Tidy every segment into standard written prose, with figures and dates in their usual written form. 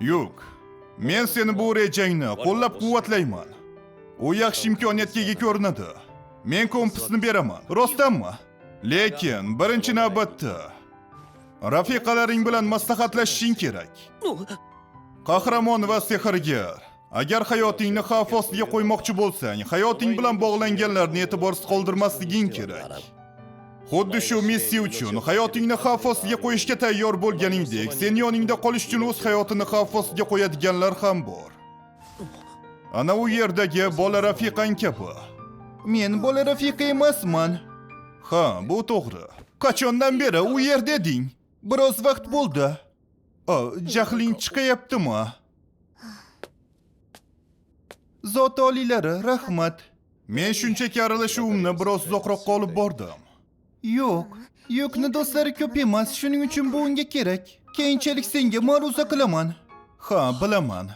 Yo'q. Men seni bu rejangni qo'llab-quvvatlayman. U yaxshi imkoniyatga ega ko'rinadi. Men kompasni beraman. Rostdanmi? Lekin birinchi navbatda rafiqalaring bilan maslahatlashishing kerak. Qahramon va sehrgar. Agar hayotingni xavf ostiga qo'ymoqchi bo'lsang, hayoting bilan bog'langanlarni e'tiborsiz qoldirmasliging kerak. Xuddi shu missiya uchun hayotingni xavf ostiga qo'yishga tayyor bo'lganingdek, sen yoningda qolish uchun o'z hayotini xavf ostiga qo'yadiganlar ham bor. Ana u yerdagi bola rafiqang kabi. Men bola rafiqa emasman. Ha, bu to'g'ri. Qachondan beri u yerda eding? Biroz vaqt bo'ldi. Jahling chiqayaptimi? Zot oliylari, rahmat. Men shunchaki aralashuvimni biroz uzoqroqqa olib bordim. Yo'qni do'stlari ko'p emas, shuning uchun bu unga kerak. Keyinchalik senga ma'ruza qilaman. Ha, bilaman.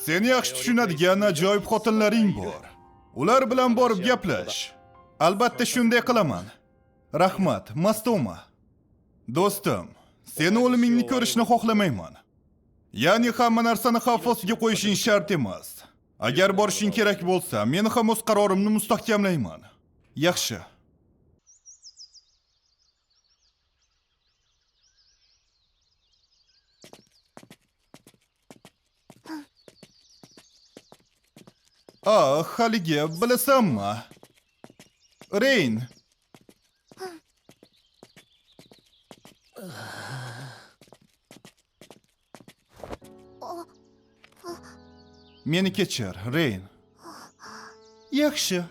Seni yaxshi tushunadigan ajoyib xotinlaring bor. Ular bilan borib gaplash. Albatta shunday qilaman. Rahmat, Mastoma. Do'stim, seni o'limingni ko'rishni xohlamayman. Ya'ni hamma narsani xavf ostiga qo'yishing shart emas. Agar borishing kerak bo'lsa, men ham o'z qarorimni mustahkamlayman. Yaxshi. Haligi, bilasanmi? Reyn. Meni kechir, Reyn. Yaxshi.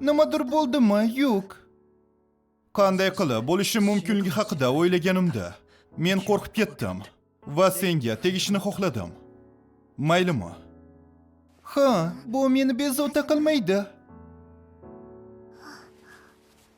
Nimadir bo'ldimi? Yo'q. Qanday qilib bo'lishi mumkinligi haqida o'ylaganimda, men qo'rqib ketdim va senga tegishni xohladim. Maylimi? Ha, bu meni bezovta qilmaydi.